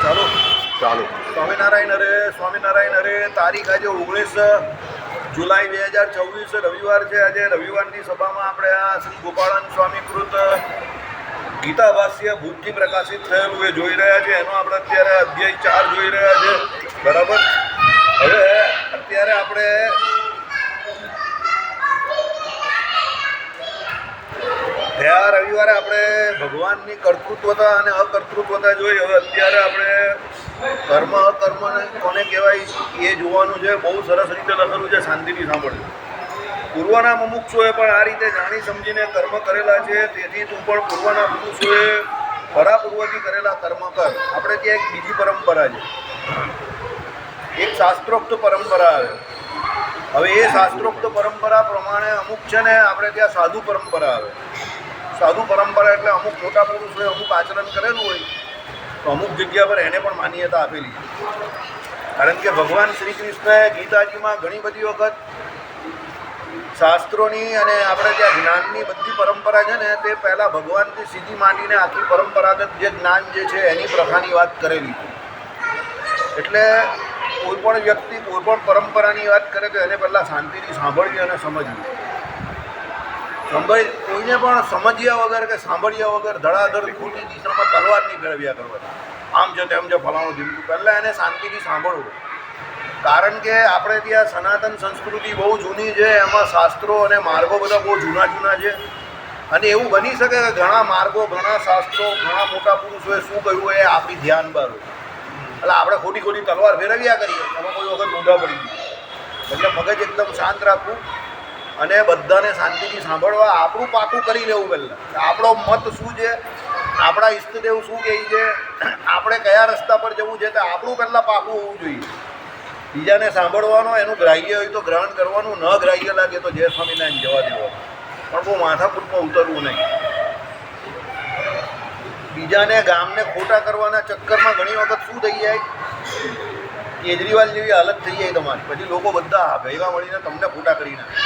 ચાલો ચાલુ. સ્વામિનારાયણ હરે. તારીખ આજે 19 જુલાઈ 2024 રવિવાર છે. આજે રવિવારની સભામાં આપણે આ શ્રી ગોપાળાનંદ સ્વામી કૃત ગીતા ભાષ્ય ભૂતથી પ્રકાશિત થયેલું એ જોઈ રહ્યા છે. એનો આપણે અત્યારે અધ્યાય 4 જોઈ રહ્યા છે. બરાબર. હવે અત્યારે આપણે ગયા રવિવારે આપણે ભગવાનની કર્તૃત્વતા અને અકર્તૃત્વતા જોઈ. હવે અત્યારે આપણે કર્મ અકર્મને કોને કહેવાય એ જોવાનું છે. બહુ સરસ રીતે લખેલું છે, શાંતિથી સાંભળજો. પૂર્વના મુમુક્ષુએ પણ આ રીતે જાણી સમજીને કર્મ કરેલા છે, તેથી તું પણ પૂર્વના પુરુષોએ પરાપૂર્વથી કરેલા કર્મ કર. આપણે ત્યાં એક બીજી પરંપરા છે, એક શાસ્ત્રોક્ત પરંપરા આવે. હવે એ શાસ્ત્રોક્ત પરંપરા પ્રમાણે અમુક છે ને આપણે ત્યાં સાધુ પરંપરા આવે. સાધુ પરંપરા એટલે અમુક મોટા પુરુષોએ અમુક આચરણ કરેલું હોય તો અમુક જગ્યા પર એને પણ માન્યતા આપેલી છે. કારણ કે ભગવાન શ્રી કૃષ્ણએ ગીતાજીમાં ઘણી બધી વખત શાસ્ત્રોની અને આપણે ત્યાં જ્ઞાનની બધી પરંપરા છે ને તે પહેલાં ભગવાનથી સીધી માંડીને આખી પરંપરાગત જે જ્ઞાન જે છે એની પ્રથાની વાત કરેલી છે. એટલે કોઈ પણ વ્યક્તિ કોઈ પણ પરંપરાની વાત કરે તો એને પહેલાં શાંતિથી સાંભળવી અને સમજવી. કોઈને પણ સમજ્યા વગર કે સાંભળ્યા વગર ધડાધડ ખોટી દિશામાં તલવાર નહીં ફેરવ્યા કરવાની. આમ છે તેમ છે ફલાણું ધીમું. પહેલાં એને શાંતિથી સાંભળવું. કારણ કે આપણે ત્યાં સનાતન સંસ્કૃતિ બહુ જૂની છે, એમાં શાસ્ત્રો અને માર્ગો બધા બહુ જૂના છે. અને એવું બની શકે કે ઘણા માર્ગો, ઘણા શાસ્ત્રો, ઘણા મોટા પુરુષોએ શું કહ્યું એ આપણી ધ્યાન બહાર હોય. એટલે આપણે ખોટી તલવાર ફેરવ્યા કરીએ, એમાં કોઈ વખત ઊંધા પડી ગયું. એટલે મગજ એકદમ શાંત રાખવું અને બધાને શાંતિથી સાંભળવા. આપણું પાકું કરી લેવું પહેલાં. આપણો મત શું છે, આપણા ઈષ્ટદેવ શું કહે છે, આપણે કયા રસ્તા પર જવું છે, તો આપણું પહેલાં પાકું હોવું જોઈએ. બીજાને સાંભળવાનો, એનું ગ્રાહ્ય હોય તો ગ્રહણ કરવાનું, ન ગ્રાહ્ય લાગે તો જય સ્વામિનારાયણ જવા દેવાનું. પણ બહુ માથાકૂટમાં ઉતરવું નહીં. બીજાને ગામને ખોટા કરવાના ચક્કરમાં ઘણી વખત શું થઈ જાય, કેજરીવાલ જેવી હાલત થઈ જાય તમારી. પછી લોકો બધા ભેગા મળીને તમને ખોટા કરી નાખે.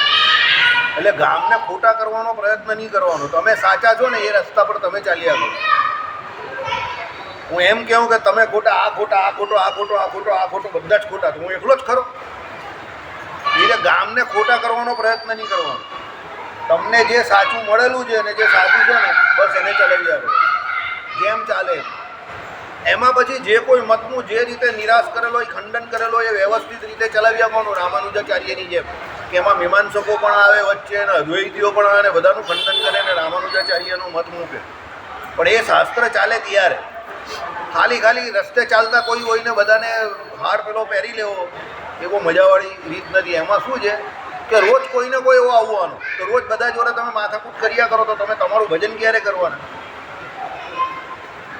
એટલે ગામને ખોટા કરવાનો પ્રયત્ન નહીં કરવાનો. તમે સાચા છો ને એ રસ્તા પર તમે ચાલ્યા કરો. હું એમ કહું કે તમે ખોટા, આ ખોટા, આ ખોટો, આ ખોટો, આ ખોટો, આ ખોટો, બધા જ ખોટા. હું એકલો જ ખરો. એટલે ગામને ખોટા કરવાનો પ્રયત્ન નહીં કરવાનો. તમને જે સાચું મળેલું છે અને જે સાચું છે ને બસ એને ચલાવ્યા કરો જેમ ચાલે. એમાં પછી જે કોઈ મતનું જે રીતે નિરાશ કરેલો હોય, ખંડન કરેલો હોય એ વ્યવસ્થિત રીતે ચલાવી આપવાનું. રામાનુજાચાર્યની જેમ કે એમાં મીમાંસકો પણ આવે વચ્ચે અને અદ્વૈતીઓ પણ આવે અને બધાનું ખંડન કરે અને રામાનુજાચાર્યનું મત મૂકે. પણ એ શાસ્ત્ર ચાલે ત્યારે. ખાલી રસ્તે ચાલતા કોઈ હોય ને બધાને હાર પેલો પહેરી લેવો એ બહુ મજાવાળી રીત નથી. એમાં શું છે કે રોજ કોઈને કોઈ એવો આવવાનો તો રોજ બધા જોડે તમે માથાકૂટ કર્યા કરો તો તમે તમારું ભજન ક્યારે કરવાના?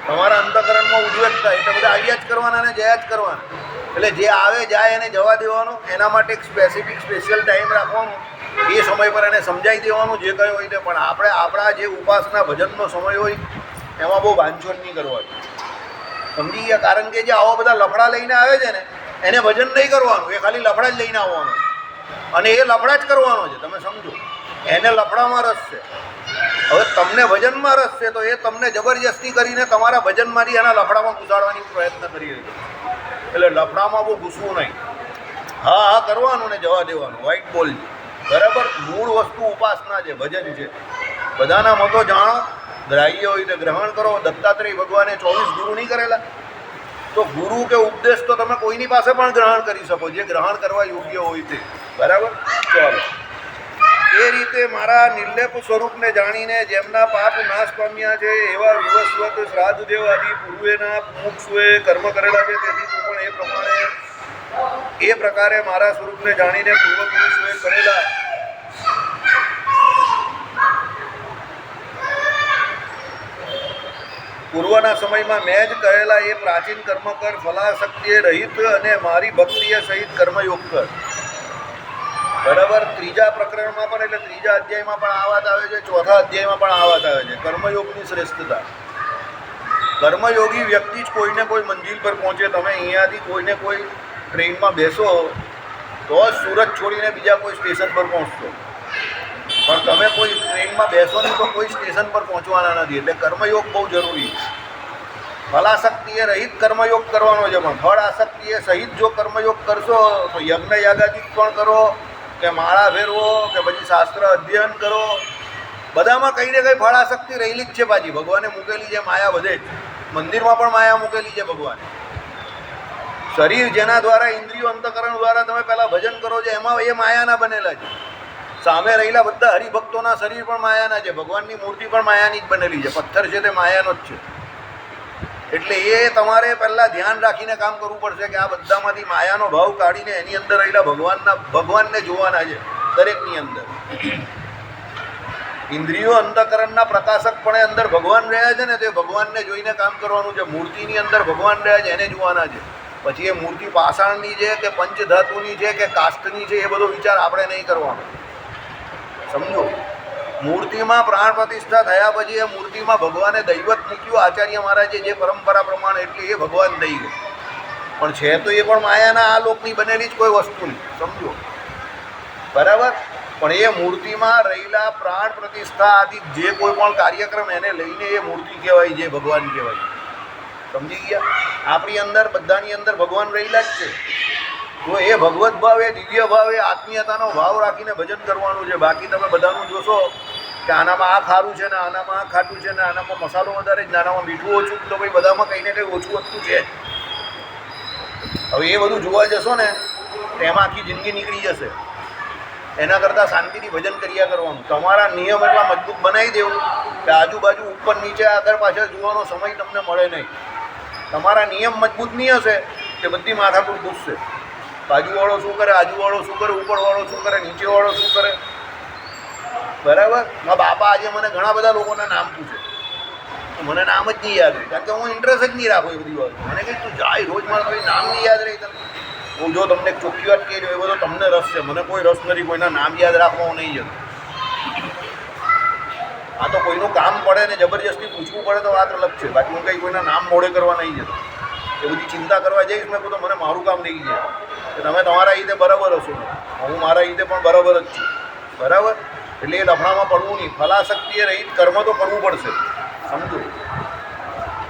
તમારા અંતઃકરણમાં ઉદ્વેગતા એટલે બધા આવ્યા જ કરવાના અને જયા જ કરવાના. એટલે જે આવે જાય એને જવા દેવાનો. એના માટે એક સ્પેશિયલ ટાઈમ રાખવાનો. એ સમય પર એને સમજાવી દેવાનું જે કંઈ હોય તે. પણ આપણે આપણા જે ઉપાસના ભજનનો સમય હોય એમાં બહુ બાંધછોડ નહીં કરવાની. સમજી ગયા? કારણ કે જે આવા બધા લફડા લઈને આવે છે ને એને ભજન નહીં કરવાનું. એ ખાલી લફડા જ લઈને આવવાનો અને એ લફડા જ કરવાનો છે. તમે સમજો, એને લફડામાં રસ છે. હવે તમને ભજનમાં રસ છે તો એ તમને જબરજસ્તી કરીને તમારા ભજનમાંથી એના લફડામાં ઘૂસાડવાની પ્રયત્ન કરી રહ્યો. એટલે લફડામાં બહુ ઘૂસવું નહીં. હા કરવાનું ને જવા દેવાનું. વ્હાઈટ બોલ છે. બરાબર. મૂળ વસ્તુ ઉપાસના છે, ભજન છે. બધાના મતો જાણો, ગ્રાહ્ય હોય તો ગ્રહણ કરો. દત્તાત્રેય ભગવાને 24 ગુરુ નહીં કરેલા? તો ગુરુ કે ઉપદેશ તો તમે કોઈની પાસે પણ ગ્રહણ કરી શકો જે ગ્રહણ કરવા યોગ્ય હોય તે. બરાબર. ચાલો. એ રીતે મારા નિર્લેપ સ્વરૂપને જાણીને જેમના પાપ નાશ પામ્યા છે એવા વિવસ્વત શ્રાદ્ધદેવ આદિ પૂર્વેના મુમુક્ષુએ કર્મ કરેલા છે. તેથી તું પણ એ પ્રકારે મારા સ્વરૂપને જાણીને પૂર્વપુરુષોએ કરેલા પૂર્વના સમયમાં મેં જ કહેલા એ પ્રાચીન કર્મ કર. ફલાશક્તિએ રહિત અને મારી ભક્તિએ સહિત કર્મયોગ કર. બરાબર. ત્રીજા પ્રકરણમાં પણ એટલે ત્રીજા અધ્યાયમાં પણ આ વાત આવે છે, ચોથા અધ્યાયમાં પણ આ વાત આવે છે. કર્મયોગની શ્રેષ્ઠતા. કર્મયોગી વ્યક્તિ જ કોઈને કોઈ મંજિલ પર પહોંચે. તમે અહીંયાથી કોઈને કોઈ ટ્રેનમાં બેસો તો જ સુરત છોડીને બીજા કોઈ સ્ટેશન પર પહોંચશો. પણ તમે કોઈ ટ્રેનમાં બેસો નહીં તો કોઈ સ્ટેશન પર પહોંચવાના નથી. એટલે કર્મયોગ બહુ જરૂરી છે. ફલાશક્તિએ રહિત કર્મયોગ કરવાનો છે, પણ ફળ આસક્તિએ સહિત જો કર્મયોગ કરશો તો યજ્ઞ યાગાદિક પણ કરો કે માળા ફેરવો કે પછી શાસ્ત્ર અધ્યયન કરો, બધામાં કંઈ ને કંઈ ફળ આસક્તિ રહેલી જ છે. પાછી ભગવાને મૂકેલી છે માયા બધે જ. મંદિરમાં પણ માયા મૂકેલી છે ભગવાને. શરીર જેના દ્વારા ઇન્દ્રિયો અંતકરણ દ્વારા તમે પહેલાં ભજન કરો છો એમાં એ માયાના બનેલા છે. સામે રહેલા બધા હરિભક્તોના શરીર પણ માયાના છે, ભગવાનની મૂર્તિ પણ માયાની જ બનેલી છે, પથ્થર છે તે માયાનો જ છે. એટલે એ તમારે પહેલાં ધ્યાન રાખીને કામ કરવું પડશે કે આ બધામાંથી માયાનો ભાવ કાઢીને એની અંદર રહેલા ભગવાનને જોવાના છે દરેકની અંદર. ઇન્દ્રિયો અંતકરણના પ્રકાશકપણે અંદર ભગવાન રહ્યા છે ને, તે ભગવાનને જોઈને કામ કરવાનું છે. મૂર્તિની અંદર ભગવાન રહ્યા છે એને જોવાના છે. પછી એ મૂર્તિ પાષાણની છે કે પંચધાતુની છે કે કાષ્ઠની છે એ બધો વિચાર આપણે નહીં કરવાનો. સમજો, મૂર્તિમાં પ્રાણ પ્રતિષ્ઠા થયા પછી એ મૂર્તિમાં ભગવાને દૈવત મૂક્યું આચાર્ય મહારાજે જે પરંપરા પ્રમાણે, એટલે એ ભગવાન થઈ ગયો. પણ છે તો એ પણ માયાના આ લોકની બનેલી જ કોઈ વસ્તુ નહીં. સમજો બરાબર. પણ એ મૂર્તિમાં રહેલા પ્રાણ પ્રતિષ્ઠા આદિ જે કોઈ પણ કાર્યક્રમ એને લઈને એ મૂર્તિ કહેવાય, જે ભગવાન કહેવાય. સમજી ગયા? આપણી અંદર બધાની અંદર ભગવાન રહેલા જ છે. તો એ ભગવત ભાવ, એ દિવ્ય ભાવ, એ આત્મીયતાનો ભાવ રાખીને ભજન કરવાનું છે. બાકી તમે બધાનું જોશો કે આનામાં આ ખારું છે ને આનામાં આ ખાટું છે ને આનામાં મસાલો વધારે છે ને આનામાં મીઠું ઓછું, તો ભાઈ બધામાં કંઈ ને કંઈ ઓછું વસ્તુ છે. હવે એ બધું જોવા જશો ને તો એમાં આખી જિંદગી નીકળી જશે. એના કરતાં શાંતિથી ભજન કર્યા કરવાનું. તમારા નિયમ એટલા મજબૂત બનાવી દેવું કે આજુબાજુ ઉપર નીચે આગળ પાછળ જોવાનો સમય તમને મળે નહીં. તમારા નિયમ મજબૂત નહીં હશે તે બધી માથાકૂટ પૂછશે. બાજુવાળો શું કરે, આજુવાળો શું કરે, ઉપરવાળો શું કરે, નીચેવાળો શું કરે. બરાબર. મારા બાપા આજે મને ઘણા બધા લોકોના નામ પૂછે, મને નામ જ નહીં યાદ રહે, કારણ કે હું ઇન્ટરેસ્ટ જ નહીં રાખું એ બધી વાત. મને કંઈ તું જાય રોજ મારે કોઈ નામ નહીં યાદ રહી તને. હું જો તમને ચોખ્ખી વાત કહી દઉં, એ બધો તમને રસ છે, મને કોઈ રસ નથી કોઈના નામ યાદ રાખવા હું નહીં જતો. આ તો કોઈનું કામ પડે ને જબરજસ્તી પૂછવું પડે તો વાત અલગ છે. બાકી હું કંઈ કોઈના નામ મોડે કરવા નહીં જતો. એ બધી ચિંતા કરવા જઈશ મેં તો મને મારું કામ નહીં જાય કે તમે તમારા રીતે બરાબર હશો, હું મારા રીતે પણ બરાબર જ છું. બરાબર. એટલે એ લફડામાં પડવું નહીં. ફલાશક્તિએ રહિત કર્મ તો કરવું પડશે. સમજો,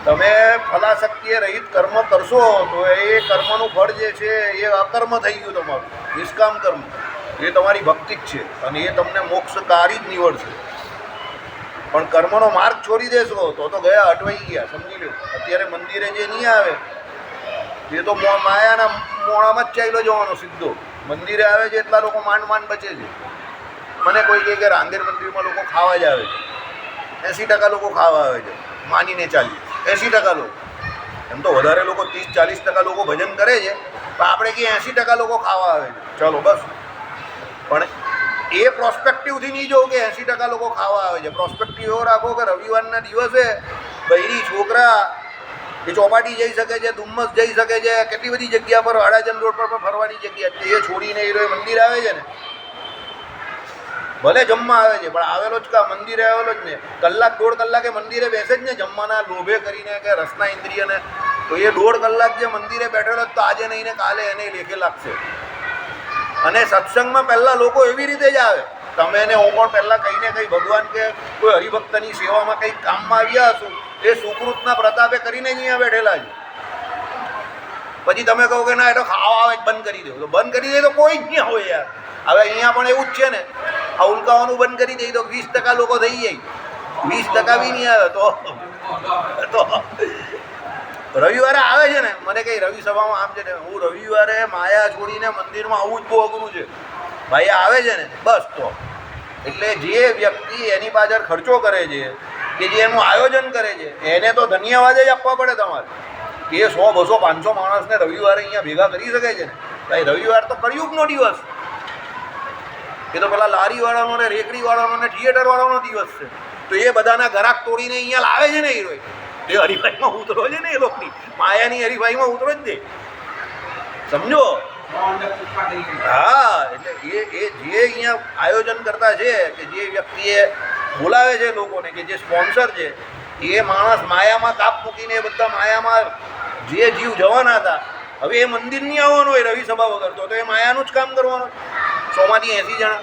તમે ફલાશક્તિએ રહિત કર્મ કરશો તો એ કર્મનું ફળ જે છે એ અકર્મ થઈ ગયું તમારું, નિષ્કામ કર્મ. એ તમારી ભક્તિ જ છે અને એ તમને મોક્ષકારી જ નીવડશે. પણ કર્મનો માર્ગ છોડી દેશો તો ગયા અટવાઈ ગયા. સમજી લો, અત્યારે મંદિરે જે નહીં આવે એ તો માયાના મોણામાં જ ચાલ્યો જવાનો સીધો. મંદિરે આવે છે એટલા લોકો માંડ બચે છે. મને કોઈ કહે કે રાંદેર મંદિરમાં લોકો ખાવા જ આવે છે, 80% લોકો ખાવા આવે છે, માનીને ચાલીએ 80% લોકો. એમ તો વધારે લોકો 30-40% લોકો ભજન કરે છે, પણ આપણે કે 80% લોકો ખાવા આવે છે. ચલો બસ. પણ એ પ્રોસ્પેક્ટિવથી નહીં જોવું કે 80% લોકો ખાવા આવે છે. પ્રોસ્પેક્ટિવ એવો રાખો કે રવિવારના દિવસે બૈરી છોકરા એ ચોપાટી જઈ શકે છે, ડુમ્મસ જઈ શકે છે, કેટલી બધી જગ્યા પર અડાજણ રોડ પર પણ ફરવાની જગ્યા છે. એ છોડીને એ મંદિર આવે છે ને, ભલે જમવા આવે છે પણ આવેલો જ કા મંદિરે આવેલો જ ને. કલાક 1.5 કલાકે મંદિરે બેસે જ ને જમવાના લોભે કરીને કે રસના ઇન્દ્રિયને. તો એ 1.5 કલાક જે મંદિરે બેઠેલો તો આજે નહીં ને કાલે એને લેખે લાગશે. અને સત્સંગમાં પહેલાં લોકો એવી રીતે જ આવે. તમે ને હું પણ પહેલાં કંઈ ને કંઈ ભગવાન કે કોઈ હરિભક્તની સેવામાં કંઈક કામમાં આવ્યા હશું, એ સુકૃતના પ્રતાપે કરીને જ અહીંયા બેઠેલા છે. પછી તમે કહો કે ના એ તો ખાવા આવે જ બંધ કરી દો, તો બંધ કરી દે તો કોઈ જ નહીં હોય યાર. હવે અહીંયા પણ એવું જ છે ને, આ ઉલકાવાનું બંધ કરી દઈએ તો 20% લોકો થઈ જાય, 20% બી નહીં આવે તો રવિવારે આવે છે ને. મને કંઈ રવિ સભામાં આમ છે ને, હું રવિવારે માયા છોડીને મંદિરમાં આવવું જ બહુ અઘરું છે ભાઈ. આવે છે ને બસ તો. એટલે જે વ્યક્તિ એની પાછળ ખર્ચો કરે છે, કે જે એનું આયોજન કરે છે, એને તો ધન્યવાદ જ આપવા પડે તમારે. કે 100, 200, 500 માણસને રવિવારે અહીંયા ભેગા કરી શકે છે ને ભાઈ. રવિવાર તો કળિયુગનો દિવસ. એ તો પેલા લારીવાળાનો ને રેકડીવાળાનો ને થિયેટરવાળાનો દિવસ છે. તો એ બધાના ઘરાક તોડીને અહીંયા લાવે છે ને હીરો. એ હરીફાઈમાં ઉતરો છે ને, એ લોકોની માયાની હરીફાઈમાં ઉતરો જ દે. સમજો? હા. એટલે એ જે અહીંયા આયોજન કરતા છે, કે જે વ્યક્તિએ બોલાવે છે લોકોને, કે જે સ્પોન્સર છે, એ માણસ માયામાં કાપ મૂકીને એ બધા માયામાં જે જીવ જવાના હતા, હવે એ મંદિર નહીં આવવાનો હોય રવિ સભા વગર, તો એ માયાનું જ કામ કરવાનું. 100માંથી 80 જણા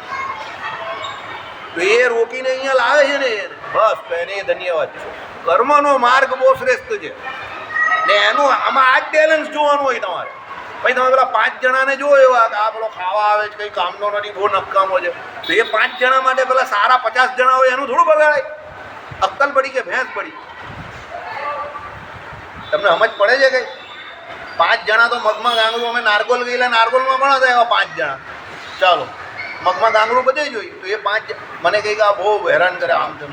તો એ રોકીને અહીંયા લાવે છે ને, બસ તો એને ધન્યવાદ છે. કર્મનો માર્ગ બહુ શ્રેષ્ઠ છે. ને એનું આમાં આ જ બેલેન્સ જોવાનું હોય તમારે. ભાઈ તમે પેલા 5 જણાને જો એવા આ પેલો ખાવા આવે છે કંઈ કામનો નથી, બહુ નકામો છે, તો એ 5 જણા માટે પેલા સારા 50 જણા હોય એનું થોડું બગાડાય. અક્કલ પડી કે ભેંસ પડી? તમને સમજ પડે છે કઈ? 5 જણા તો મગમાં ગાંગરું, અમે નારગોલ ગયેલા, નારગોલમાં પણ હતા એવા 5 જણા. ચાલો મગમાં ગાંગરું બધે જોઈ, તો એ 5 મને કંઈક આ બહુ હેરાન કરે આમ તેમ.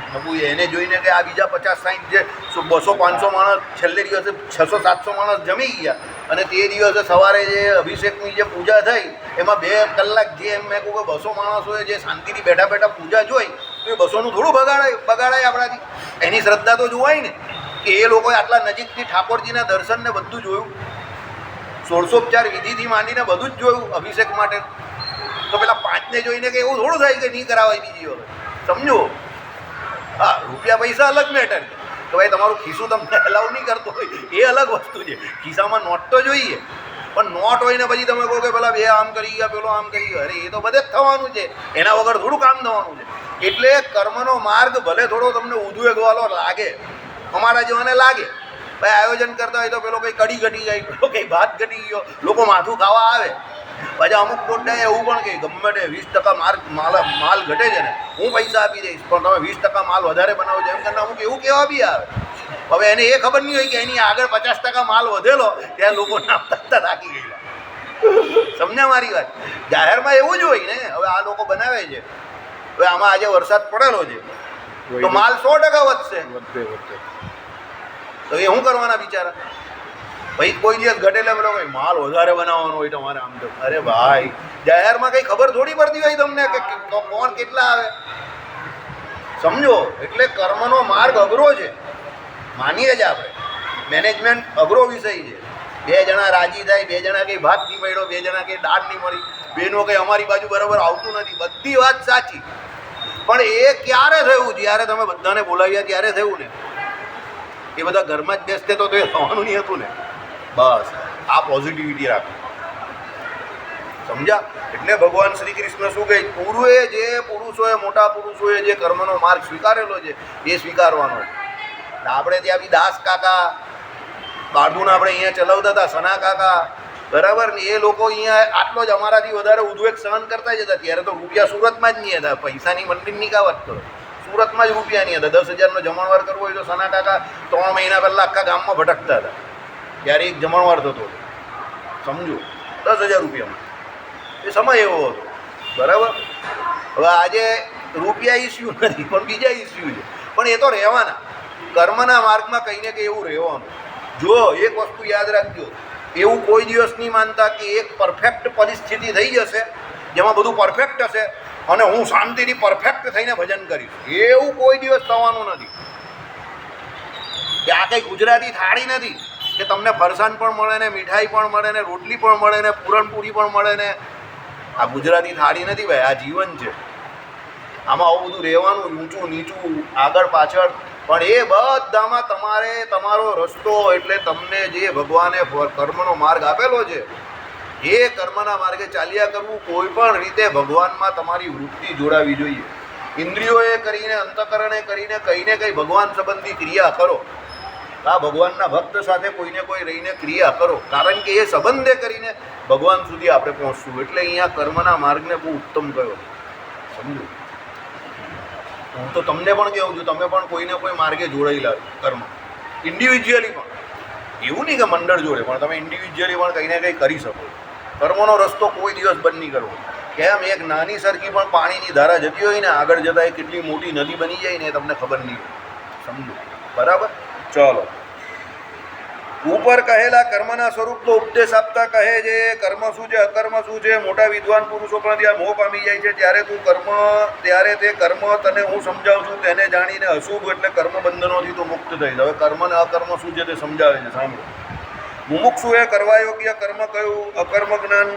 એને જોઈને કે આ બીજા 50-60 જે 200-500 માણસ છેલ્લે દિવસે 600-700 માણસ જમી ગયા, અને તે દિવસે સવારે જે અભિષેકની જે પૂજા થઈ એમાં 2 કલાક જે એમ મેં કહું કે 200 માણસોએ જે શાંતિથી બેઠા બેઠા પૂજા જોઈ, તો એ 200નું થોડું બગાડાય આપણાથી. એની શ્રદ્ધા તો જોવાય ને કે એ લોકોએ આટલા નજીકથી ઠાકોરજીના દર્શન ને બધું જોયું, 16 વિધિથી માંડીને બધું જ જોયું અભિષેક માટે. તો પેલા 5ને જોઈને કે એવું થોડું થાય કે નહીં કરાવાય બીજી વખત. સમજો? હા, રૂપિયા પૈસા અલગ મેટર છે કે ભાઈ તમારું ખિસ્સું તમને એલાઉ નહીં કરતો હોય, એ અલગ વસ્તુ છે. ખિસ્સામાં નોટ તો જોઈએ, પણ નોટ હોય ને પછી તમે કહો કે પેલા 2 આમ કરી ગયા, પેલો આમ કરી ગયો, અરે એ તો બધે જ થવાનું છે, એના વગર થોડું કામ થવાનું છે. એટલે કર્મનો માર્ગ ભલે થોડો તમને ઉદ્વેગવાળો લાગે, અમારા જેવાને લાગે, ભાઈ આયોજન કરતા હોય તો પેલો કંઈ કડી ઘટી જાય, પેલો કંઈ ભાત ઘટી ગયો, લોકો માથું ખાવા આવે. પછી અમુક કોડને એવું પણ કે ગમે તે 20% માલ ઘટે છે ને હું પૈસા આપી દઈશ, પણ તમે 20% માલ વધારે બનાવો છો એમ કરીને અમુક એવું કહેવા બી આવે. હવે એને એ ખબર નહીં હોય કે એની આગળ 50% માલ વધેલો ત્યાં લોકો નામતા રાખી ગયેલા. સમજ્યા મારી વાત? જાહેરમાં એવું જ હોય ને. હવે આ લોકો બનાવે છે, હવે આમાં આજે વરસાદ પડેલો છે તો માલ 100% વધશે, તો એ શું કરવાના બિચારા? ભાઈ કોઈ દિવસ ઘટેલા પેલો ભાઈ માલ વધારે બનાવવાનો હોય તમારે આમ તો, અરે ભાઈ જાહેરમાં કંઈ ખબર થોડી પડતી હોય તમને કે કોણ કેટલા આવે. સમજો? એટલે કર્મનો માર્ગ અઘરો છે, માનીએ જ આપણે. મેનેજમેન્ટ અઘરો વિષય છે. 2 જણા રાજી થાય, 2 જણા કંઈ ભાત નહીં મળ્યો, 2 જણા કંઈ દાળ નહીં મળી, બેનો કંઈ અમારી બાજુ બરાબર આવતું નથી, બધી વાત સાચી. પણ એ ક્યારે થયું? જ્યારે તમે બધાને બોલાવ્યા ત્યારે થયું ને. એ બધા ઘરમાં જ બેસતે તો એ થવાનું નહીં હતું ને. બસ આ પોઝિટિવિટી રાખો. સમજ્યા? એટલે ભગવાન શ્રી કૃષ્ણ શું કહે? પૂર્વે જે પુરુષોએ, મોટા પુરુષોએ જે કર્મનો માર્ગ સ્વીકારેલો છે એ સ્વીકારવાનો છે. આપણે ત્યાં બી દાસ કાકા બારદુને આપણે અહીંયા ચલાવતા હતા, સના કાકા, બરાબર ને? એ લોકો અહીંયા આટલો જ અમારાથી વધારે ઉદ્વેગ સહન કરતા જ હતા. ત્યારે તો રૂપિયા સુરતમાં જ નહીં હતા, પૈસાની મંદિરની કા વાત કરો, સુરતમાં જ રૂપિયા નહીં હતા. 10,000નો જમણવાર કરવો હોય તો સના કાકા 3 મહિના પહેલાં આખા ગામમાં ભટકતા હતા, ત્યારે એક જમણવાર થતો હતો. સમજો? 10,000 રૂપિયામાં એ સમય એવો હતો, બરાબર? હવે આજે રૂપિયા ઇસ્યુ નથી, પણ બીજા ઇસ્યુ છે. પણ એ તો રહેવાના, કર્મના માર્ગમાં કંઈ ને કંઈ એવું રહેવાનું. જો એક વસ્તુ યાદ રાખજો, એવું કોઈ દિવસ નહીં માનતા કે એક પરફેક્ટ પરિસ્થિતિ થઈ જશે જેમાં બધું પરફેક્ટ હશે અને હું શાંતિથી પરફેક્ટ થઈને ભજન કરીશ. એવું કોઈ દિવસ થવાનું નથી. કે આ કંઈ ગુજરાતી થાળી નથી કે તમને ફરસાણ પણ મળે ને, મીઠાઈ પણ મળે ને, રોટલી પણ મળે ને, પૂરણપૂરી પણ મળે ને. આ ગુજરાતી થાળી નથી ભાઈ, આ જીવન છે. આમાં આવું બધું રહેવાનું, ઊંચું નીચું, આગળ પાછળ, પણ એ બધામાં તમારે તમારો રસ્તો, એટલે તમને જે ભગવાને કર્મનો માર્ગ આપેલો છે એ કર્મના માર્ગે ચાલ્યા કરવું. કોઈ પણ રીતે ભગવાનમાં તમારી વૃત્તિ જોડાવી જોઈએ. ઇન્દ્રિયોએ કરીને, અંતઃકરણે કરીને કંઈ ને કંઈ ભગવાન સંબંધી ક્રિયા કરો. આ ભગવાનના ભક્ત સાથે કોઈને કોઈ રહીને ક્રિયા કરો, કારણ કે એ સંબંધે કરીને ભગવાન સુધી આપણે પહોંચશું. એટલે અહીંયા કર્મના માર્ગને બહુ ઉત્તમ કયો. સમજો? હું તો તમને પણ કહું છું, તમે પણ કોઈને કોઈ માર્ગે જોડાયેલા કર્મ, ઇન્ડિવિજ્યુઅલી પણ. એવું નહીં કે મંડળ જોડે, પણ તમે ઇન્ડિવિજ્યુઅલી પણ કંઈ ને કંઈ કરી શકો. કર્મનો રસ્તો કોઈ દિવસ બંધ નહીં કરવો. કેમ? એક નાની સરખી પણ પાણીની ધારા જતી હોય ને, આગળ જતાં એ કેટલી મોટી નદી બની જાય ને એ તમને ખબર નહીં. સમજો? બરાબર? ચલો, ઉપર કહેલા કર્મના સ્વરૂપનો ઉપદેશ આપતા કહે છે કર્મ શું છે, અકર્મ શું છે. મોટા વિદ્વાન પુરુષો પણ ત્યાં મોહ પામી જાય છે. ત્યારે તે કર્મ તને હું સમજાવું છું, તેને જાણીને અશુભ એટલે કર્મ બંધનોથી તો મુક્ત થઈ. હવે કર્મ ને અકર્મ શું છે તે સમજાવે છે, સાંભળો. મુમુક્ષુએ કરવા યોગ્ય કર્મ કયું, અકર્મ જ્ઞાન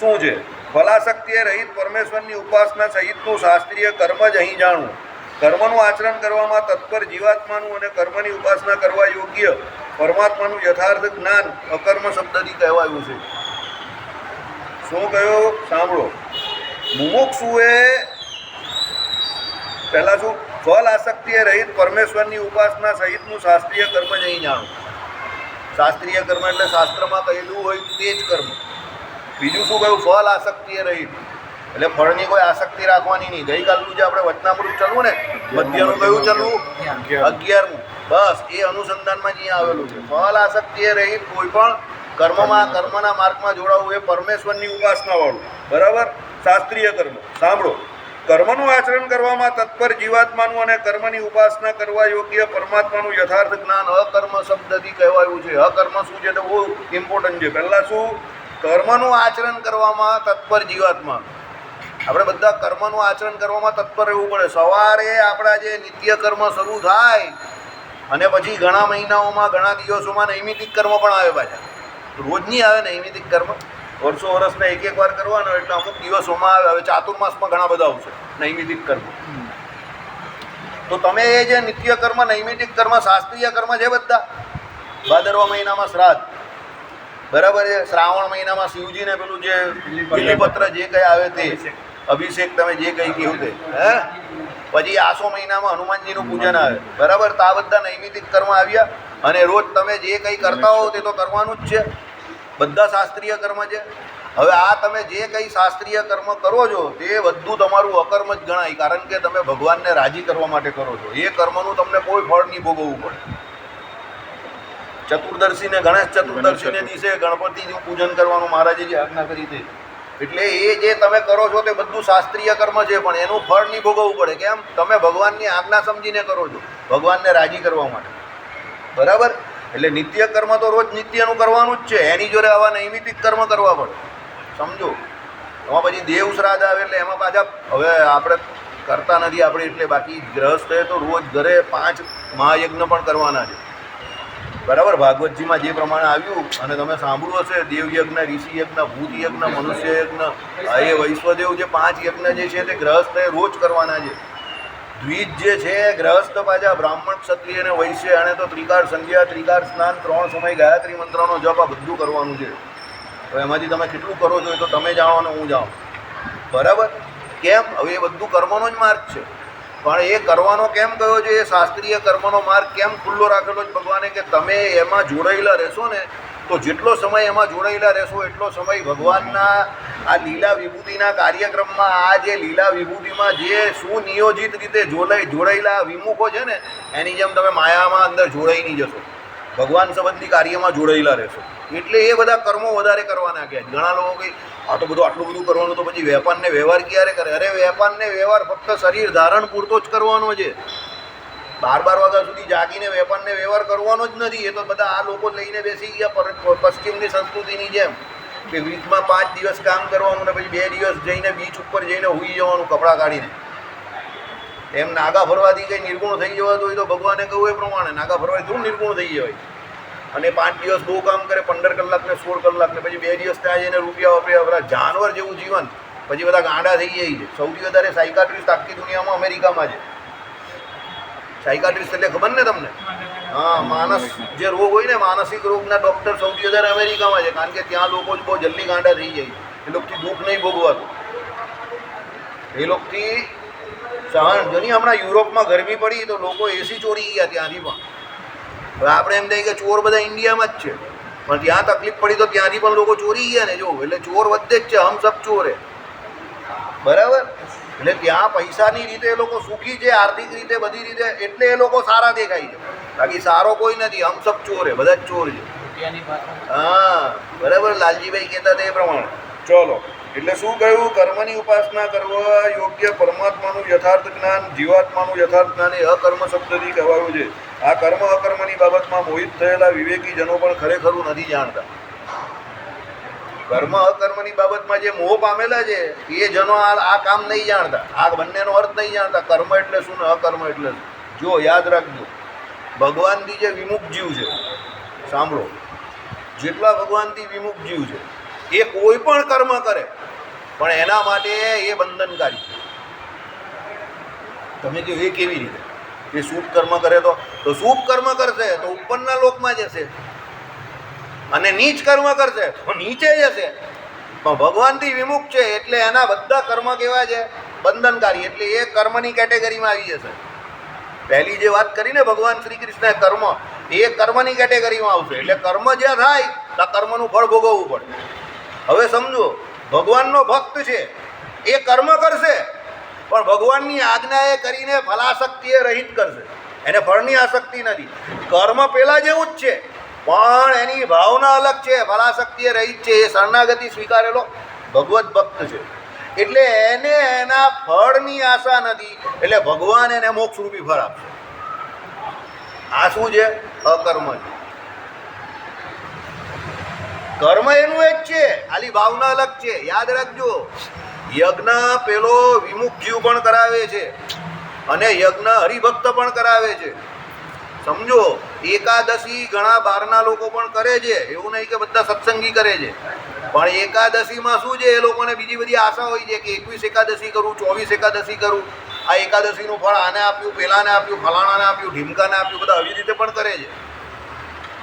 શું છે. ફલાશક્તિએ રહિત પરમેશ્વરની ઉપાસના સહિતનું શાસ્ત્રીય કર્મ જ અહીં જાણવું. કર્મનું આચરણ કરવામાં તત્પર જીવાત્માનું અને કર્મની ઉપાસના કરવા યોગ્ય પરમાત્માનું યથાર્થ જ્ઞાન અકર્મ શબ્દથી કહેવાયું છે. શું કહ્યું? સાંભળો. મુમુક્ષુએ પહેલાં શું? ફલ આસક્તિએ રહિત પરમેશ્વરની ઉપાસના સહિતનું શાસ્ત્રીય કર્મ જ અહીં જાણવું. શાસ્ત્રીય કર્મ એટલે શાસ્ત્રમાં કહેલું હોય તે જ કર્મ. બીજું શું કહ્યું? ફળ આસક્તિએ રહિત, એટલે ફળની કોઈ આસક્તિ રાખવાની નહીં. ગઈકાલનું જે આપણે વચનામૃત ચાલવું ને, મધ્યનું કયું ચાલવું? 11મું. બસ એ અનુસંધાનમાં જ અહીંયા આવેલું છે. ફળ આસક્તિએ રહિત કોઈ પણ કર્મના માર્ગમાં જોડાવું એ પરમેશ્વરની ઉપાસનાવાળું. બરાબર? શાસ્ત્રીય કર્મ. સાંભળો, કર્મનું આચરણ કરવામાં તત્પર જીવાત્માનું અને કર્મની ઉપાસના કરવા યોગ્ય પરમાત્માનું યથાર્થ જ્ઞાન અકર્મ શબ્દથી કહેવાયું છે. અકર્મ શું છે? તો બહુ ઇમ્પોર્ટન્ટ છે. પહેલાં શું? કર્મનું આચરણ કરવામાં તત્પર જીવાત્મા. આપણે બધા કર્મનું આચરણ કરવામાં તત્પર રહેવું પડે. સવારે આપણા જે નિત્ય કર્મ શરૂ થાય અને પછી ઘણા મહિનાઓમાં ઘણા દિવસોમાં નૈમિતિક કર્મ પણ આવે. પાછા રોજ નહીં આવે નૈમિતિક કર્મ, વર્ષને એક વાર કરવાનો, એટલે અમુક દિવસોમાં આવે. હવે ચાતુર્માસમાં ઘણા બધા આવશે નૈમિતિક કર્મ. તો તમે એ જે નિત્ય કર્મ, નૈમિતિક કર્મ, શાસ્ત્રીય કર્મ છે બધા. ભાદરવા મહિનામાં શ્રાદ્ધ, બરાબર છે. શ્રાવણ મહિનામાં શિવજીને પેલું જે બિલીપત્ર જે કંઈ આવે તે અભિષેક, તમે જે કંઈ કહ્યું તે. પછી આસો મહિનામાં હનુમાનજીનું પૂજન આવે. બરાબર? તો આ બધા નૈમિતિક કર્મ આવ્યા. અને રોજ તમે જે કંઈ કરતા હો તે તો કરવાનું જ છે. બધા શાસ્ત્રીય કર્મ છે. હવે આ તમે જે કંઈ શાસ્ત્રીય કર્મ કરો છો તે બધું તમારું અકર્મ જ ગણાય, કારણ કે તમે ભગવાનને રાજી કરવા માટે કરો છો. એ કર્મનું તમને કોઈ ફળ નહીં ભોગવવું પડે. ચતુર્દશીને, ગણેશ ચતુર્દશીને દિવસે ગણપતિનું પૂજન કરવાનું મહારાજે જે આજ્ઞા કરી તે, એટલે એ જે તમે કરો છો તે બધું શાસ્ત્રીય કર્મ છે, પણ એનું ફળ નહીં ભોગવવું પડે. કેમ? તમે ભગવાનની આજ્ઞા સમજીને કરો છો, ભગવાનને રાજી કરવા માટે. બરાબર? એટલે નિત્ય કર્મ તો રોજ નિત્યનું કરવાનું જ છે. એની જોડે આવા નૈમિતિક કર્મ કરવા પડે. સમજો? એમાં પછી દેવ શ્રાદ્ધ આવે એટલે એમાં પાછા હવે આપણે કરતા નથી આપણે, એટલે બાકી ગ્રહસ્થે તો રોજ ઘરે 5 મહાયજ્ઞ પણ કરવાના છે. બરાબર? ભાગવતજીમાં જે પ્રમાણે આવ્યું અને તમે સાંભળ્યું હશે, દેવયજ્ઞ, ઋષિયજ્ઞ, ભૂતયજ્ઞ, મનુષ્યયજ્ઞ, એ વૈશ્વદેવ જે 5 યજ્ઞ જે છે તે ગ્રહસ્થે રોજ કરવાના છે. દ્વિજ જે છે ગ્રહસ્થ, પાછા બ્રાહ્મણ, ક્ષત્રિય અને વૈશ્ય, અને તો ત્રિકાળ સંધ્યા, ત્રિકાળ સ્નાન, 3 સમય ગાયત્રી મંત્રનો જપ, આ બધું કરવાનું છે. તો એમાંથી તમે કેટલું કરો છો એ તો તમે જાણો ને હું જાણું. બરાબર? કેમ? હવે એ બધું કર્મનો જ માર્ગ છે, પણ એ કરવાનો કેમ કયો છે? એ શાસ્ત્રીય કર્મનો માર્ગ કેમ ખુલ્લો રાખેલો છે ભગવાને? કે તમે એમાં જોડાયેલા રહેશો ને, તો જેટલો સમય એમાં જોડાયેલા રહેશો એટલો સમય ભગવાનના આ લીલા વિભૂતિના કાર્યક્રમમાં, આ જે લીલા વિભૂતિમાં જે સુનિયોજિત રીતે જોડાયેલા વિમુખો છે ને, એની જેમ તમે માયામાં અંદર જોડાઈ નહીં જશો, ભગવાન સંબંધી કાર્યમાં જોડાયેલા રહેશો. એટલે એ બધા કર્મો વધારે કરવાના કહે. ઘણા લોકો કંઈ આટલું બધું કરવાનું, તો પછી વેપારને વ્યવહાર ક્યારે કરે? અરે વેપારને વ્યવહાર ફક્ત શરીર ધારણ પૂરતો જ કરવાનો છે. 12 વાગ્યા સુધી જાગીને વેપારને વ્યવહાર કરવાનો જ નથી. એ તો બધા આ લોકો લઈને બેસી ગયા પશ્ચિમની સંસ્કૃતિની જેમ, કે વીકમાં 5 દિવસ કામ કરવાનું ને પછી 2 દિવસ જઈને બીચ ઉપર જઈને સૂઈ જવાનું કપડાં કાઢીને. એમ નાગા ફરવાથી કંઈ નિર્ગુણ થઈ જવાતું હોય તો ભગવાને કહ્યું એ પ્રમાણે નાગા ફરવાથી થોડું નિર્ગુણ થઈ જવાય. અને 5 દિવસ બહુ કામ કરે, 15 કલાક ને 16 કલાક ને પછી 2 દિવસ ત્યાં જઈને રૂપિયા વાપર્યા. જાનવર જેવું જીવન. પછી બધા ગાંડા થઈ જાય છે. સૌથી વધારે સાયકાટ્રિસ્ટ આખી દુનિયામાં અમેરિકામાં છે. સાયકાટ્રિસ્ટ એટલે ખબર ને તમને? હા, માનસ જે રોગ હોય ને, માનસિક રોગના ડૉક્ટર સૌથી વધારે અમેરિકામાં છે, કારણ કે ત્યાં લોકો જ બહુ જલ્દી ગાંડા થઈ જાય. એ લોકોથી દુઃખ નહીં ભોગવાતું. એ લોકોથી સહન. જોની હમણાં યુરોપમાં ગરમી પડી તો લોકો એસી ચોરી ગયા ત્યાંથી પણ. હવે આપણે એમ થાય કે ચોર બધા ઇન્ડિયામાં જ છે, પણ ત્યાં તકલીફ પડી તો ત્યાંથી પણ લોકો ચોરી ગયા ને. જો એટલે ચોર વધે જ છે, હમ સબ ચોર હે. બરાબર? એટલે ત્યાં પૈસાની રીતે એ લોકો સુખી છે, આર્થિક રીતે, બધી રીતે, એટલે એ લોકો સારા દેખાય છે. બાકી સારો કોઈ નથી, હમ સબ ચોર હે, બધા જ ચોર છે. હા, બરાબર. લાલજીભાઈ કહેતા હતા એ પ્રમાણે. ચલો, એટલે શું કહ્યું? કર્મની ઉપાસના કરવા યોગ્ય પરમાત્માનું યથાર્થ જ્ઞાન, જીવાત્માનું યથાર્થ જ્ઞાન એ અકર્મ શબ્દથી કહેવાયું છે. આ કર્મ અકર્મની બાબતમાં મોહિત થયેલા વિવેકી જનો પણ ખરેખરું નથી જાણતા. કર્મ અકર્મની બાબતમાં જે મોહ પામેલા છે એ જનો આ કામ નહીં જાણતા, આ બંનેનો અર્થ નહીં જાણતા. કર્મ એટલે શું ને અકર્મ એટલે શું? જો યાદ રાખજો, ભગવાનથી જે વિમુખ જીવ છે, સાંભળો, જેટલા ભગવાનથી વિમુખ જીવ છે એ કોઈ પણ કર્મ કરે પણ એના માટે એ બંધનકારી છે. તમે કહો એ કેવી રીતે? એ શુભ કર્મ કરે તો શુભ કર્મ કરશે તો ઉપરના લોકમાં જશે, અને નીચ કર્મ કરશે તો નીચે જશે. પણ ભગવાનથી વિમુખ છે એટલે એના બધા કર્મ કેવા છે? બંધનકારી. એટલે એ કર્મની કેટેગરીમાં આવી જશે. પહેલી જે વાત કરીને ભગવાન શ્રી કૃષ્ણએ કર્મ, એ કર્મની કેટેગરીમાં આવશે. એટલે કર્મ જે થાય તો કર્મનું ફળ ભોગવવું પડે. હવે સમજો, ભગવાનનો ભક્ત છે, એ કર્મ કરશે પણ ભગવાનની આજ્ઞાએ કરીને ફલાસક્તિએ રહિત કરશે, એને ફળની આસક્તિ નથી. કર્મ પેલા જેવું જ છે પણ એની ભાવના અલગ છે, ફલાસક્તિએ રહિત છે, એ શરણાગતિ સ્વીકારેલો ભગવત ભક્ત છે. એટલે એને એના ફળની આશા નથી, એટલે ભગવાન એને મોક્ષરૂપી ફળ આપશે. આ શું છે? અકર્મ છે. કર્મ એનું એ જ છે, ખાલી ભાવના અલગ છે. યાદ રાખજો, યજ્ઞ પેલો વિમુખ જીવ પણ કરાવે છે અને યજ્ઞ હરિભક્ત પણ કરાવે છે. સમજો, એકાદશી ઘણા બહારના લોકો પણ કરે છે, એવું નહીં કે બધા સત્સંગી કરે છે, પણ એકાદશીમાં શું છે, એ લોકોને બીજી બધી આશા હોય છે કે 21 એકાદશી કરું, 24 એકાદશી કરું, આ એકાદશીનું ફળ આને આપ્યું, પેલાને આપ્યું, ફલાણાને આપ્યું, ઢીમકાને આપ્યું, બધા આવી રીતે પણ કરે છે.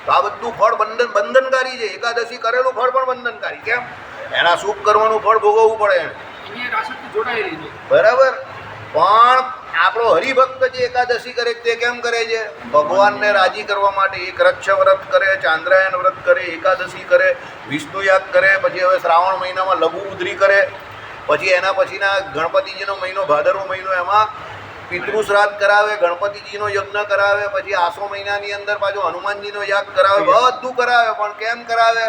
તો આ બધું ફળ બંધનકારી છે. એકાદશી કરેલું ફળ પણ બંધનકારી. કેમ? એના શુભ કરવાનું ફળ ભોગવવું પડે એને, બરાબર. પણ આપણો હરિભક્ત જે એકાદશી કરે તે કેમ કરે છે? ભગવાનને રાજી કરવા માટે. એક રક્ષ વ્રત કરે, ચાંદ્રાયણ વ્રત કરે, એકાદશી કરે, વિષ્ણુ યાગ કરે, પછી હવે શ્રાવણ મહિનામાં લઘુ ઉદરી કરે, પછી એના પછીના ગણપતિજીનો મહિનો ભાદરવો મહિનો, એમાં પિતૃ શ્રાદ્ધ કરાવે, ગણપતિજીનો યજ્ઞ કરાવે, પછી આસો મહિનાની અંદર પાછો હનુમાનજીનો યાગ કરાવે, બધું કરાવે. પણ કેમ કરાવે?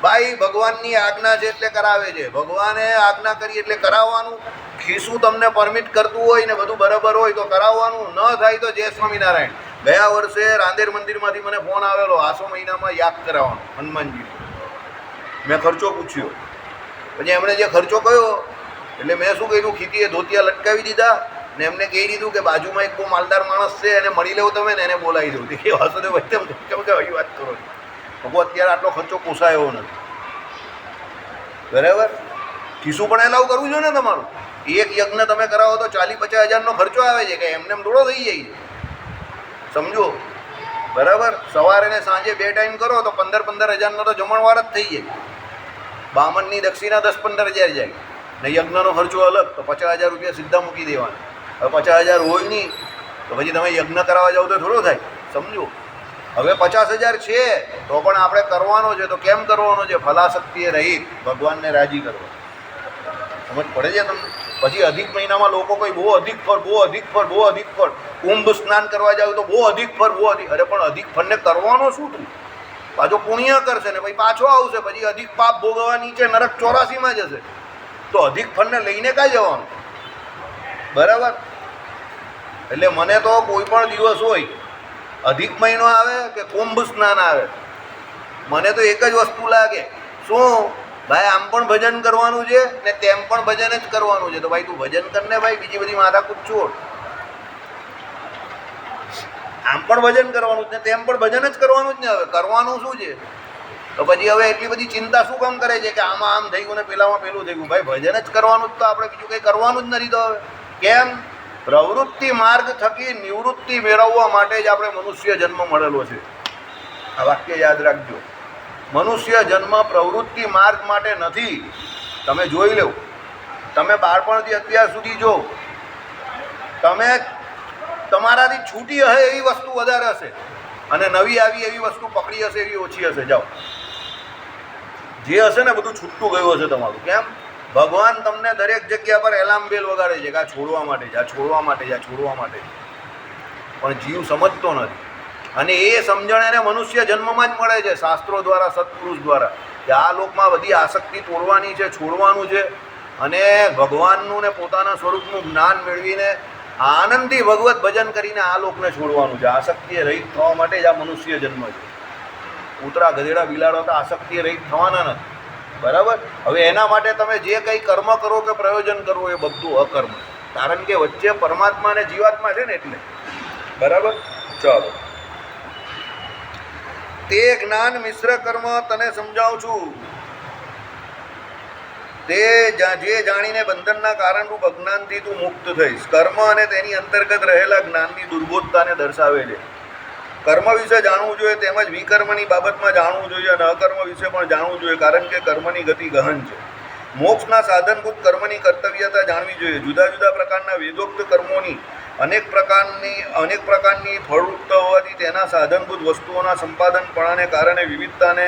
ભાઈ ભગવાનની આજ્ઞા છે એટલે કરાવે છે. ભગવાને આજ્ઞા કરી એટલે કરાવવાનું. ખીસું તમને પરમિટ કરતું હોય ને બધું બરાબર હોય તો કરાવવાનું, ન થાય તો જય સ્વામિનારાયણ. ગયા વર્ષે રાંદેર મંદિરમાંથી મને ફોન આવેલો, આસો મહિનામાં યાગ કરાવવાનો હનુમાનજી. મેં ખર્ચો પૂછ્યો, પછી એમણે જે ખર્ચો કહ્યો એટલે મેં શું કર્યું, ખીતીએ ધોતિયા લટકાવી દીધા ને એમને કહી દીધું કે બાજુમાં એક બહુ માલદાર માણસ છે, એને મળી લેવું તમે ને એને બોલાવી દઉં. એ વાસુદેવ કેમ આવી વાત કરો છો? અત્યારે આટલો ખર્ચો પોસાય એવો નથી, બરાબર. ખીસું પણ એલાવ કરવું જોઈએ ને તમારું. એક યજ્ઞ તમે કરાવો તો 40-50 હજારનો ખર્ચો આવે છે, કે એમને થોડો થઈ જાય. સમજો, બરાબર. સવારે ને સાંજે 2 ટાઈમ કરો તો 15-15 હજારનો તો જમણવાર જ થઈ જાય. બામણની દક્ષિણા 10-15 હજાર જાય ને યજ્ઞનો ખર્ચો અલગ, તો 50,000 રૂપિયા સીધા મૂકી દેવાના. હવે 50,000 હોય નહીં તો પછી તમે યજ્ઞ કરાવવા જાઓ તો થોડો થાય. સમજો, હવે 50,000 છે તો પણ આપણે કરવાનો છે, તો કેમ કરવાનો છે? ફલાસક્તિએ રહિત, ભગવાનને રાજી કરવા. સમજ પડે છે તમને? પછી અધિક મહિનામાં લોકો કોઈ બહુ અધિક ફળ, બહુ અધિક ફળ, બહુ અધિક ફળ, કુંભ સ્નાન કરવા જાવ તો બહુ અધિક ફળ, બહુ અધિક. અરે પણ અધિક ફળને કરવાનો શું થયું? પાછો પુણ્ય કરશે ને પછી પાછો આવશે, પછી અધિક પાપ ભોગવવા નીચે નરક 84માં જશે. તો અધિક ફળને લઈને કાંઈ જવાનું? બરાબર. એટલે મને તો કોઈ પણ દિવસ હોય, અધિક મહિનો આવે કે કુંભ સ્નાન આવે, મને તો એક જ વસ્તુ લાગે, શું ભાઈ આમ પણ ભજન કરવાનું છે ને તેમ પણ ભજન જ કરવાનું છે. તો ભાઈ તું ભજન કરને ભાઈ, બીજી બધી માથાકૂટ છોડ. આમ પણ ભજન કરવાનું જ ને તેમ પણ ભજન જ કરવાનું જ ને. હવે કરવાનું શું છે? તો પછી હવે એટલી બધી ચિંતા શું કામ કરે છે કે આમાં આમ થઈ ગયું ને પેલામાં પેલું થઈ ગયું? ભાઈ ભજન જ કરવાનું જ, તો આપણે બીજું કંઈ કરવાનું જ નથી. તો હવે કેમ? પ્રવૃત્તિ માર્ગ થકી નિવૃત્તિ મેળવવા માટે જ આપણે મનુષ્ય જન્મ મળેલો છે. આ વાક્ય યાદ રાખજો. મનુષ્ય જન્મ પ્રવૃત્તિ માર્ગ માટે નથી. તમે જોઈ લો, તમે બાળપણથી અત્યાર સુધી જો, તમે તમારાથી છૂટી હશે એવી વસ્તુ વધારે હશે અને નવી આવી એવી વસ્તુ પકડી હશે એવી ઓછી હશે. જાઓ, જે હશે ને બધું છૂટતું ગયું હશે તમારું. કેમ? ભગવાન તમને દરેક જગ્યા પર એલાર્મ બેલ વગાડે છે કે આ છોડવા માટે છે, આ છોડવા માટે છે, આ છોડવા માટે છે, પણ જીવ સમજતો નથી. અને એ સમજણ એને મનુષ્ય જન્મમાં જ મળે છે, શાસ્ત્રો દ્વારા, સત્પુરુષ દ્વારા, કે આ લોકમાં બધી આસક્તિ તોડવાની છે, છોડવાનું છે અને ભગવાનનું ને પોતાના સ્વરૂપનું જ્ઞાન મેળવીને આનંદથી ભગવત ભજન કરીને આ લોકને છોડવાનું છે. આસક્તિએ રહિત થવા માટે જ આ મનુષ્ય જન્મ છે. કૂતરા, ગધેડા, બિલાડો તો આસક્તિએ રહિત થવાના નથી, બરાબર. હવે એના માટે તમે જે કંઈ કર્મ કરો કે પ્રયોજન કરો એ બધું અકર્મ, કારણ કે વચ્ચે પરમાત્મા અને જીવાત્મા છે ને એટલે, બરાબર. ચાલો, તે જ્ઞાન મિશ્ર કર્મ તને સમજાવું છું. તે જે જાણીને બંધનના કારણરૂપ અજ્ઞાનથી તું મુક્ત થઈશ. કર્મ અને તેની અંતર્ગત રહેલા જ્ઞાનની દુર્બોધતાને દર્શાવે છે. કર્મ વિશે જાણવું જોઈએ, તેમજ વિકર્મની બાબતમાં જાણવું જોઈએ અને અકર્મ વિશે પણ જાણવું જોઈએ, કારણ કે કર્મની ગતિ ગહન છે. મોક્ષના સાધનભૂત કર્મની કર્તવ્યતા જાણવી જોઈએ. જુદા જુદા પ્રકારના વેદોક્ત કર્મોની અનેક પ્રકારની ફળરૂપતા હોવાથી તેના સાધનભૂત વસ્તુઓના સંપાદનપણાને કારણે વિવિધતાને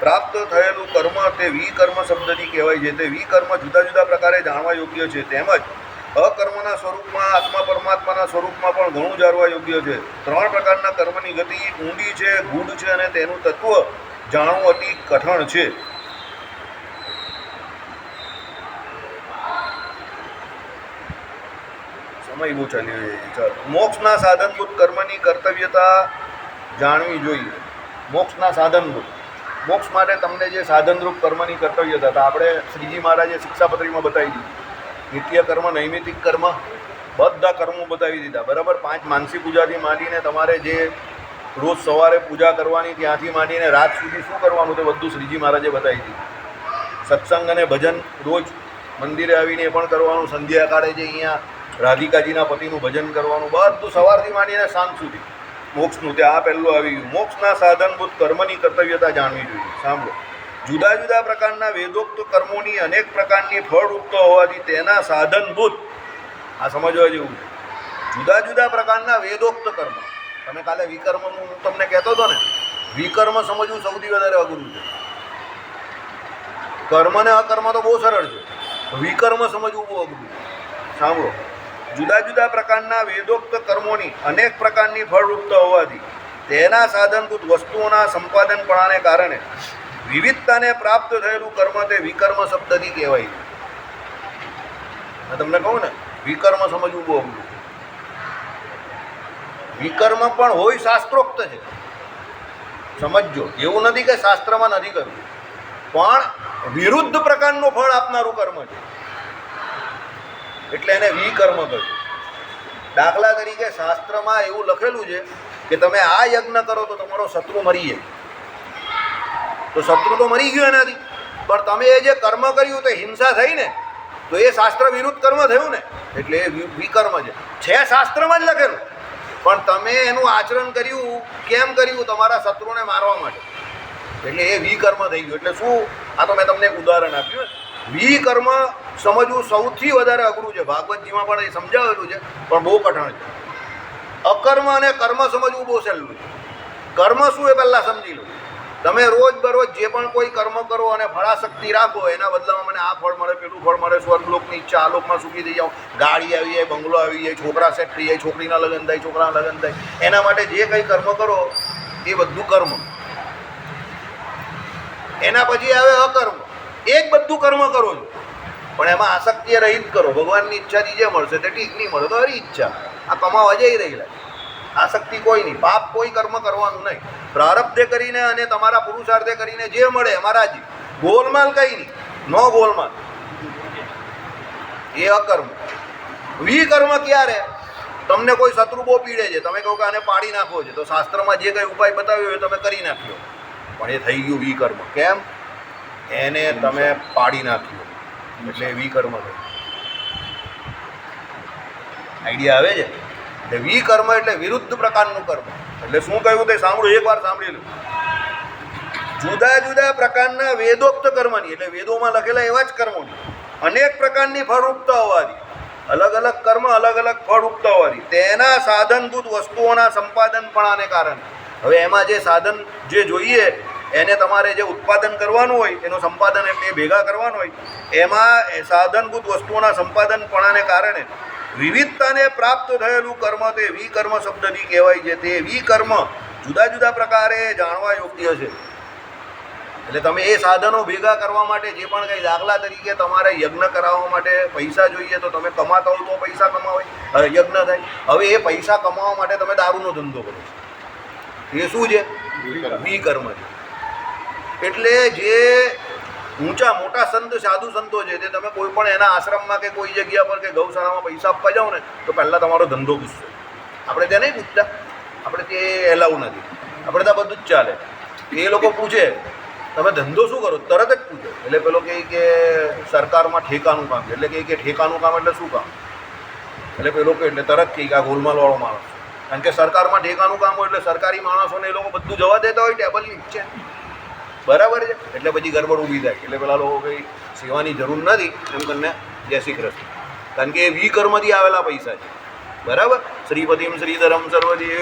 પ્રાપ્ત થયેલું કર્મ તે વિકર્મ શબ્દથી કહેવાય છે. તે વિકર્મ જુદા જુદા પ્રકારે જાણવા યોગ્ય છે. તેમજ અકર્મના સ્વરૂપમાં આત્મા પરમાત્માના સ્વરૂપમાં પણ ઘણું જાણવા યોગ્ય છે. 3 પ્રકારના કર્મની ગતિ ઊંડી છે, ગૂઢ છે અને તેનું તત્વ જાણવું અતિ કઠણ છે. સમય બહુ ચાલી રહ્યો છે. ચાલો, મોક્ષના સાધનભૂત કર્મની કર્તવ્યતા જાણવી જોઈએ. મોક્ષના સાધનભૂત, મોક્ષ માટે તમને જે સાધનરૂપ કર્મની કર્તવ્યતા હતા આપણે શ્રીજી મહારાજે શિક્ષાપત્રીમાં બતાવી દીધી. નિત્ય કર્મ, નૈમિતિક કર્મ, બધા કર્મો બતાવી દીધા. બરાબર. 5 માનસી પૂજાથી માંડીને તમારે જે રોજ સવારે પૂજા કરવાની ત્યાંથી માંડીને રાત સુધી શું કરવાનું તે બધું શ્રીજી મહારાજે બતાવી દીધું. સત્સંગ અને ભજન રોજ મંદિરે આવીને એ પણ કરવાનું. સંધ્યાકાળે જે અહીંયા રાધિકાજીના પતિનું ભજન કરવાનું, બધું સવારથી માંડીને સાંજ સુધી મોક્ષનું તે આ પહેલું આવી ગયું. મોક્ષના સાધનભૂત કર્મની કર્તવ્યતા જાણવી જોઈએ. સાંભળો, જુદા જુદા પ્રકારના વેદોક્ત કર્મોની અનેક પ્રકારની ફળરૂપતા હોવાથી તેના સાધનભૂત, આ સમજવા જેવું છે. જુદા જુદા પ્રકારના વેદોક્ત કર્મ, તમે કાલે વિકર્મનું હું તમને કહેતો હતો ને, વિકર્મ સમજવું સૌથી વધારે અઘરું છે. કર્મ ને અકર્મ તો બહુ સરળ છે, વિકર્મ સમજવું બહુ અઘરું છે. સાંભળો, જુદા જુદા પ્રકારના વેદોક્ત કર્મોની અનેક પ્રકારની ફળરૂપતા હોવાથી તેના સાધનભૂત વસ્તુઓના સંપાદનપણાને કારણે વિવિધતાને પ્રાપ્ત થયેલું કર્મ તે વિકર્મ શબ્દથી કહેવાય છે. મેં તમને કહું ને, વિકર્મ સમજવું બહુ અઘરું. વિકર્મ પણ હોય શાસ્ત્રોક્ત છે, સમજજો. એવું નથી કે શાસ્ત્રમાં નથી કરવું, પણ વિરુદ્ધ પ્રકારનું ફળ આપનારું કર્મ છે, એટલે એને વિકર્મ કહ્યું. દાખલા તરીકે શાસ્ત્રમાં એવું લખેલું છે કે તમે આ યજ્ઞ કરો તો તમારો શત્રુ મરી જાય. તો શત્રુ તો મરી ગયો એનાથી, પણ તમે એ જે કર્મ કર્યું તે હિંસા થઈ ને, તો એ શાસ્ત્ર વિરુદ્ધ કર્મ થયું ને, એટલે એ વિકર્મ છે. શાસ્ત્રમાં જ લખેલું, પણ તમે એનું આચરણ કર્યું. કેમ કર્યું? તમારા શત્રુને મારવા માટે, એટલે એ વિકર્મ થઈ ગયું. એટલે શું? આ તો મેં તમને એક ઉદાહરણ આપ્યું. વિકર્મ સમજવું સૌથી વધારે અઘરું છે. ભાગવતજીમાં પણ એ સમજાવેલું છે, પણ બહુ કઠણ છે. અકર્મ અને કર્મ સમજવું બહુ સહેલું છે. કર્મ શું એ પહેલાં સમજી લો. તમે રોજ બરોજ જે પણ કોઈ કર્મ કરો અને ફળાશક્તિ રાખો, એના બદલામાં મને આ ફળ મળે, પેલું ફળ મળે, સ્વર્ગલોકની ઈચ્છા, આલોકમાં સુખી થઈ જાઓ, ગાડી આવી જાય, બંગલો આવી જાય, છોકરા સેટ થઈ જાય, છોકરીના લગ્ન થાય, છોકરાના લગ્ન થાય, એના માટે જે કંઈ કર્મ કરો એ બધું કર્મ. એના પછી આવે અકર્મ. એક બધું કર્મ કરો છો, પણ એમાં આસક્તિ રહિત કરો. ભગવાનની ઈચ્છાથી જે મળશે તે ઠીક, નહીં મળે તો હરી ઈચ્છા. આ કમાવા જઈ રહેલા, આસક્તિ કોઈ નહીં. પાપ કોઈ કર્મ કરવાનું નહીં. પ્રારબ્ધે કરીને અને તમારા પુરુષાર્થે કરીને જે મળે એમાં રાજી. ગોલમાલ કંઈ નહીં, નો ગોલમાલ. એ અકર્મ. વિકર્મ ક્યારે? તમને કોઈ શત્રુ બહુ પીડે છે, તમે કહો કે આને પાડી નાખવો છે, તો શાસ્ત્રમાં જે કંઈ ઉપાય બતાવ્યો હોય તમે કરી નાખ્યો, પણ એ થઈ ગયું વિકર્મ. કેમ? એને તમે પાડી નાખ્યો, એટલે વિકર્મ થયું. આઈડિયા આવે છે? એટલે વિકર્મ એટલે વિરુદ્ધ પ્રકારનું કર્મ. એટલે શું કહ્યું તે સાંભળો, એકવાર સાંભળી લો. જુદા જુદા પ્રકારના વેદોક્ત કર્મની, એટલે વેદોમાં લખેલા એવા જ કર્મોની અનેક પ્રકારની ફળરૂપતા હોવાથી, અલગ અલગ કર્મ અલગ અલગ ફળરૂપતા હોવાથી તેના સાધનભૂત વસ્તુઓના સંપાદનપણાને કારણે, હવે એમાં જે સાધન જે જોઈએ એને તમારે જે ઉત્પાદન કરવાનું હોય, એનું સંપાદન એટલે ભેગા કરવાનું હોય, એમાં સાધનભૂત વસ્તુઓના સંપાદનપણાને કારણે વિવિધતાને પ્રાપ્ત થયેલું કર્મ તે વિકર્મ શબ્દથી કહેવાય છે. તે વિકર્મ જુદા જુદા પ્રકારે જાણવા યોગ્ય છે. એટલે તમે એ સાધનો ભેગા કરવા માટે જે પણ કંઈ, દાખલા તરીકે તમારે યજ્ઞ કરાવવા માટે પૈસા જોઈએ, તો તમે કમાતા હો તો પૈસા કમાવાય, યજ્ઞ થાય. હવે એ પૈસા કમાવા માટે તમે દારૂનો ધંધો કરો, એ શું છે? વિકર્મ છે. એટલે જે ઊંચા મોટા સંત સાધુ સંતો છે તે તમે કોઈ પણ એના આશ્રમમાં કે કોઈ જગ્યા પર કે ગૌશાળામાં પૈસા આપવા જાઓ ને, તો પહેલાં તમારો ધંધો પૂછશે. આપણે ત્યાં નહીં પૂછતા, આપણે તે એલાવ નથી, આપણે ત્યાં બધું જ ચાલે. એ લોકો પૂછે તમે ધંધો શું કરો, તરત જ પૂછે. એટલે પેલો કહે કે સરકારમાં ઠેકાનું કામ છે. એટલે કહે કે ઠેકાનું કામ એટલે શું કામ? એટલે પેલો કહે એટલે તરત કહે કે આ ગોલમાલવાળો માણસ. કારણ કે સરકારમાં ઠેકાનું કામ હોય એટલે સરકારી માણસોને એ લોકો બધું જવા દેતા હોય ટેબલની નીચે, બરાબર છે. એટલે પછી ગડબડ ઊભી થાય. એટલે પેલા લોકો કંઈ સેવાની જરૂર નથી એમ કરીને જય શ્રી કૃષ્ણ. કારણ કે એ વિકર્મથી આવેલા પૈસા છે. બરાબર. શ્રીપતિમ શ્રીધરમ સર્વદેવ